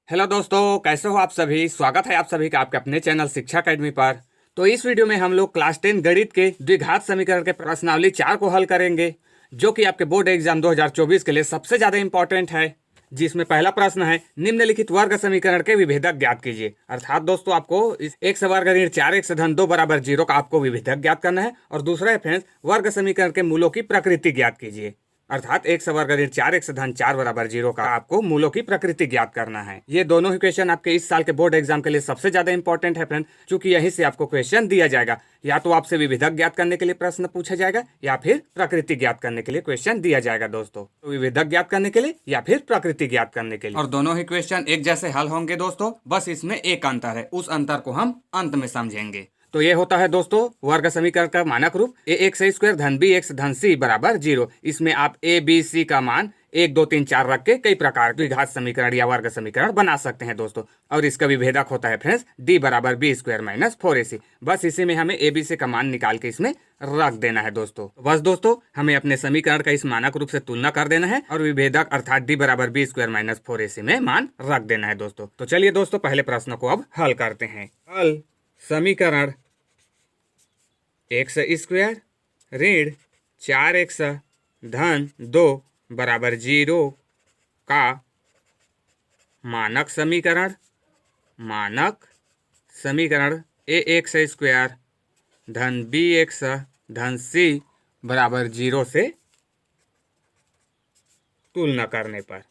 Hello दोस्तों, कैसे हो आप सभी। स्वागत है आप सभी का आपके अपने चैनल शिक्षा अकेडमी पर। तो इस वीडियो में हम लोग क्लास 10 गणित के द्विघात समीकरण के प्रश्नावली 4 को हल करेंगे, जो कि आपके बोर्ड एग्जाम 2024 के लिए सबसे ज्यादा इंपॉर्टेंट है। जिसमें पहला प्रश्न है, निम्नलिखित वर्ग समीकरण के विभेदक ज्ञात कीजिए। अर्थात दोस्तों, आपको इस एक से वर्ग ऋण 4x धन 2 बराबर 0 का आपको विभेदक ज्ञात करना है। और दूसरा है फ्रेंड्स, वर्ग समीकरण के मूलों की प्रकृति ज्ञात कीजिए। अर्थात एक से वर्ग ऋण 4x धन 4 बराबर 0 का आपको मूलों की प्रकृति ज्ञात करना है। ये दोनों ही क्वेश्चन आपके इस साल के बोर्ड एग्जाम के लिए सबसे ज्यादा इंपॉर्टेंट है फ्रेंड, क्योंकि यहीं से आपको क्वेश्चन दिया जाएगा। या तो आपसे विभेदक ज्ञात करने के लिए प्रश्न पूछा जाएगा, या फिर प्रकृति ज्ञात करने के लिए क्वेश्चन दिया जाएगा दोस्तों। तो विभेदक ज्ञात करने के लिए या फिर प्रकृति ज्ञात करने के लिए, और दोनों ही क्वेश्चन एक जैसे हल होंगे दोस्तों। बस इसमें एक अंतर है, उस अंतर को हम अंत में समझेंगे। तो ये होता है दोस्तों वर्ग समीकरण का मानक रूप, ए एक्स स्क्वायर धन बी एक्स धन सी बराबर 0। इसमें आप ए बी सी का मान 1 2 3 4 रख के कई प्रकार के द्विघात समीकरण या वर्ग समीकरण बना सकते हैं दोस्तों। और इसका विभेदक होता है फ्रेंड्स डी बराबर बी स्क्वायर माइनस 4ac। बस इसी में हमें ए बी सी का मान निकाल के इसमें रख देना है दोस्तों। बस दोस्तों, हमें अपने समीकरण का इस मानक रूप से तुलना कर देना है और विभेदक अर्थात डी बराबर बी स्क्वायर माइनस 4ac में मान रख देना है दोस्तों। तो चलिए दोस्तों, पहले प्रश्न को अब हल करते हैं। हल समीकरण एक्स स्क्वायर ऋण 4x धन 2 बराबर 0 का मानक समीकरण ए एक्स स्क्वायर धन बी एक्स धन सी बराबर 0 से तुलना करने पर।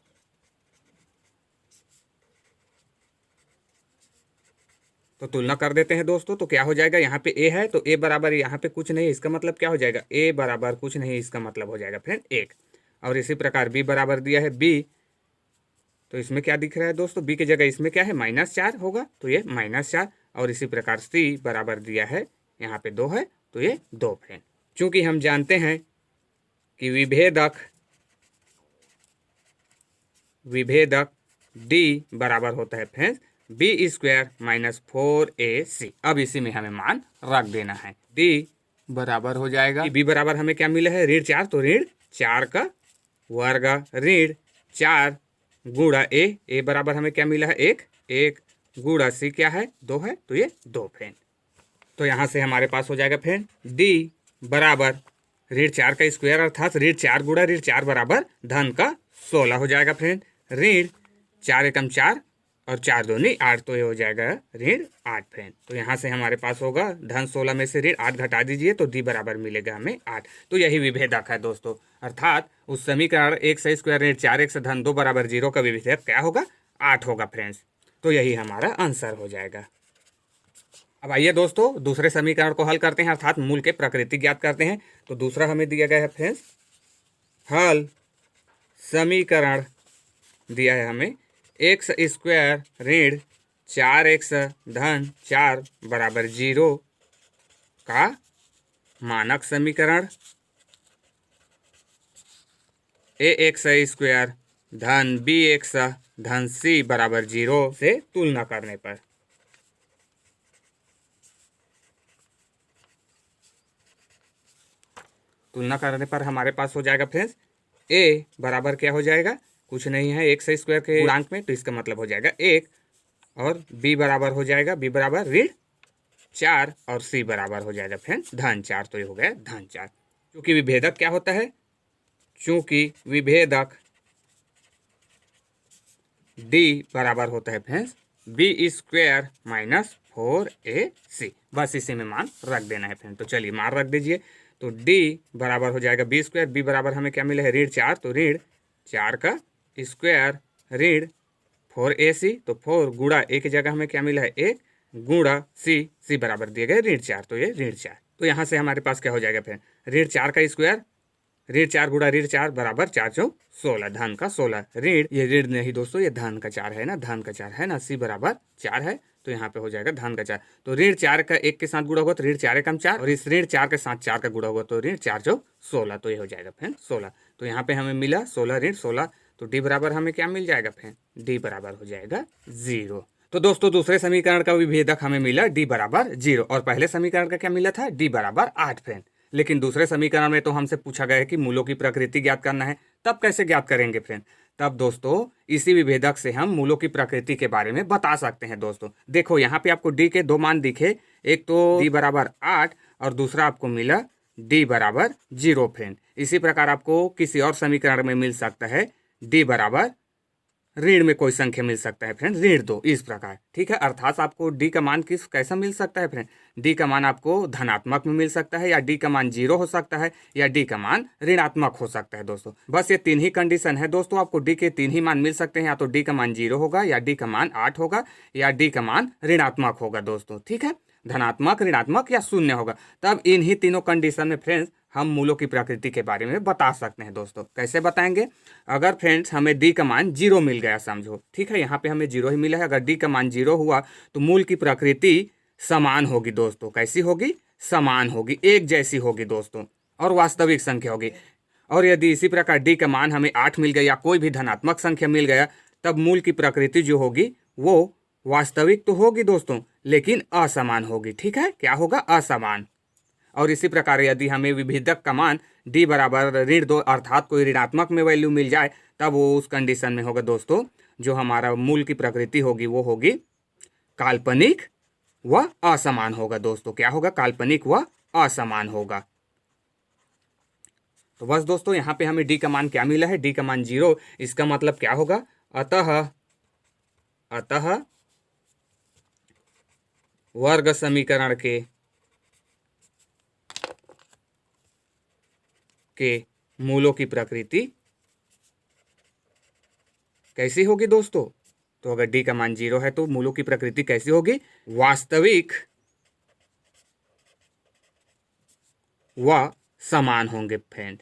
तो तुलना कर देते हैं दोस्तों। तो क्या हो जाएगा, यहाँ पे a है तो a बराबर यहाँ पे कुछ नहीं, इसका मतलब क्या हो जाएगा, a बराबर कुछ नहीं, इसका मतलब हो जाएगा फ्रेंड 1। और इसी प्रकार b बराबर दिया है b, तो इसमें क्या दिख रहा है दोस्तों, b की जगह इसमें क्या है -4 होगा, तो ये -4। और इसी प्रकार c बराबर दिया है यहाँ पे 2 है, तो ये 2 फ्रेंड। चूंकि हम जानते हैं कि विभेदक d बराबर होता है friends B square minus 4ac। अब इसी में हमें मान रख देना है। d बराबर हो जाएगा, b बराबर हमें क्या मिला है ऋण 4, तो ऋण 4 का वर्ग ऋण 4 गुणा a बराबर हमें क्या मिला है 1 गुणा c क्या है 2 है, तो ये 2 फ्रेंड। तो यहाँ से हमारे पास हो जाएगा फ्रेंड d बराबर ऋण 4 का स्क्वायर अर्थात ऋण 4 गुणा ऋण 4 बराबर धन का 16 हो जाएगा फ्रेंड। ऋण 4 एकम 4 और 4 दूनी 8, तो ये हो जाएगा ऋण 8 फ्रेंड। तो यहाँ से हमारे पास होगा धन 16 में से ऋण 8 घटा दीजिए, तो डी बराबर मिलेगा हमें 8। तो यही विभेदक है दोस्तों। अर्थात उस समीकरण एक्स स्क्वायर ऋण 4x धन 2 बराबर 0 का विभेदक क्या होगा 8 होगा फ्रेंड्स। तो यही हमारा आंसर हो जाएगा। अब आइए दोस्तों दूसरे समीकरण को हल करते हैं, अर्थात मूल के प्रकृति ज्ञात करते हैं। तो दूसरा हमें दिया गया है फ्रेंड्स, हल समीकरण दिया है हमें एक्स स्क्वायर ऋण 4x धन 4 बराबर 0 का मानक समीकरण ए एक्स स्क्वायर धन बी एक्स धन सी बराबर 0 से तुलना करने पर। तुलना करने पर हमारे पास हो जाएगा फ्रेंड्स ए बराबर क्या हो जाएगा, कुछ नहीं है एक्स स्क्वायर के गुणांक में, तो इसका मतलब हो जाएगा 1। और b बराबर हो जाएगा b बराबर ऋण 4 और c बराबर हो जाएगा फ्रेंड्स धन 4, तो ये हो गया धन 4। क्योंकि विभेदक क्या होता है, चूंकि विभेदक d बराबर होता है friends B square minus 4ac। बस इसी में मान रख देना है फ्रेंड। तो चलिए मान रख दीजिए। तो d बराबर हो जाएगा बी स्क्वायर, b बराबर हमें क्या मिला है ऋण 4, तो ऋण 4 का स्क्वायर ऋण 4ac, तो 4 गुणा a की जगह हमें क्या मिला है 1 गुणा c बराबर दिए गए ऋण 4, तो ये ऋण 4। तो यहाँ से हमारे पास क्या हो जाएगा फिर ऋण 4 का स्क्वायर ऋण 4 गुणा ऋण 4 बराबर 4 चौक 16 धन का 16 ऋण, ये ऋण नहीं दोस्तों ये धन का 4 है ना, धन का 4 है ना, c बराबर 4 है, तो यहाँ पे हो जाएगा धन का 4। तो ऋण 4 का 1 के साथ गुणा होगा तो ऋण 4 एकम 4, और इस ऋण 4 के साथ 4 का गुणा होगा तो ऋण 4 चौक 16, तो ये हो जाएगा फ्रेंड 16। तो यहाँ पे हमें मिला 16 ऋण 16, तो डी बराबर हमें क्या मिल जाएगा फ्रेंड, डी बराबर हो जाएगा 0। तो दोस्तों दूसरे समीकरण का विभेदक हमें मिला डी बराबर 0, और पहले समीकरण का क्या मिला था डी बराबर 8 फ्रेंड। लेकिन दूसरे समीकरण में तो हमसे पूछा गया है कि मूलों की प्रकृति ज्ञात करना है, तब कैसे ज्ञात करेंगे फ्रेंड। तब दोस्तों इसी विभेदक से हम मूलों की प्रकृति के बारे में बता सकते हैं दोस्तों। देखो यहाँ पे आपको डी के दो मान दिखे, एक तो डी बराबर 8 और दूसरा आपको मिला डी बराबर 0 फ्रेंड। इसी प्रकार आपको किसी और समीकरण में मिल सकता है डी बराबर ऋण में कोई संख्या मिल सकता है फ्रेंड, ऋण 2, इस प्रकार। ठीक है, अर्थात आपको डी का मान कैसा मिल सकता है फ्रेंड, डी का मान आपको धनात्मक में मिल सकता है, या डी का मान 0 हो सकता है, या डी का मान ऋणात्मक हो सकता है दोस्तों। बस ये 3 ही कंडीशन है दोस्तों, आपको डी के 3 ही मान मिल सकते हैं, या तो डी का मान 0 होगा, या डी का मान 8 होगा, या डी का मान ऋणात्मक होगा दोस्तों। ठीक है, धनात्मक, ऋणात्मक या शून्य होगा। तब इन ही तीनों कंडीशन में फ्रेंड्स हम मूलों की प्रकृति के बारे में बता सकते हैं दोस्तों। कैसे बताएंगे, अगर फ्रेंड्स हमें डी का मान 0 मिल गया समझो, ठीक है, यहाँ पे हमें 0 ही मिला है, अगर डी का मान 0 हुआ तो मूल की प्रकृति समान होगी दोस्तों। कैसी होगी, समान होगी, एक जैसी होगी दोस्तों, और वास्तविक संख्या होगी। और यदि इसी प्रकार डी का मान हमें 8 मिल गया या कोई भी धनात्मक संख्या मिल गया, तब मूल की प्रकृति जो होगी वो वास्तविक तो होगी दोस्तों, लेकिन असमान होगी। ठीक है, क्या होगा, असमान। और इसी प्रकार यदि हमें विभेदक का मान d बराबर ऋण 2 अर्थात कोई ऋणात्मक में वैल्यू मिल जाए, तब वो उस कंडीशन में होगा दोस्तों, जो हमारा मूल की प्रकृति होगी वो होगी काल्पनिक व असमान होगा दोस्तों। क्या होगा, काल्पनिक व असमान होगा। तो बस दोस्तों यहाँ पे हमें d का मान क्या मिला है, d का मान 0। इसका मतलब क्या होगा, अतः वर्ग समीकरण के मूलों की प्रकृति कैसी होगी दोस्तों। तो अगर डी का मान 0 है तो मूलों की प्रकृति कैसी होगी, वास्तविक व समान होंगे फ्रेंड,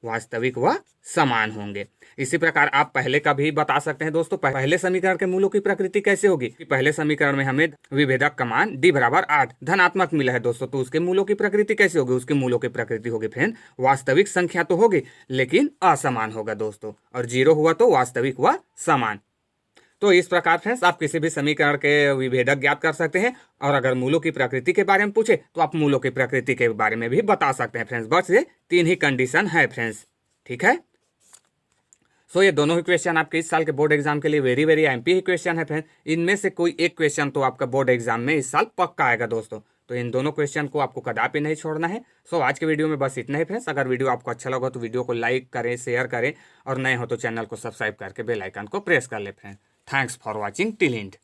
वास्तविक व समान होंगे। इसी प्रकार आप पहले का भी बता सकते हैं दोस्तों। पहले समीकरण के मूलों की प्रकृति कैसे होगी, कि पहले समीकरण में हमें विभेदक का मान d बराबर 8 धनात्मक मिला है दोस्तों, तो उसके मूलों की प्रकृति कैसे होगी, उसके मूलों की प्रकृति होगी फ्रेंड वास्तविक संख्या तो होगी लेकिन असमान होगा दोस्तों, और 0 हुआ तो वास्तविक व समान। तो इस प्रकार फ्रेंड्स आप किसी भी समीकरण के विभेदक ज्ञात कर सकते हैं, और अगर मूलों की प्रकृति के बारे में पूछे तो आप मूलों की प्रकृति के बारे में भी बता सकते हैं फ्रेंड्स। बस ये 3 ही कंडीशन है फ्रेंड्स। ठीक है, सो ये दोनों ही क्वेश्चन आपके इस साल के बोर्ड एग्जाम के लिए वेरी एमपी ही क्वेश्चन है फ्रेंड्स। इनमें से कोई एक क्वेश्चन तो आपका बोर्ड एग्जाम में इस साल पक्का आएगा दोस्तों, तो इन दोनों क्वेश्चन को आपको कदापि नहीं छोड़ना है। सो आज के वीडियो में बस इतना ही फ्रेंड्स। अगर वीडियो आपको अच्छा लगा तो वीडियो को लाइक करें, शेयर करें, और नए हो तो चैनल को सब्सक्राइब करके बेल आइकन को प्रेस कर ले friends. Thanks for watching till and.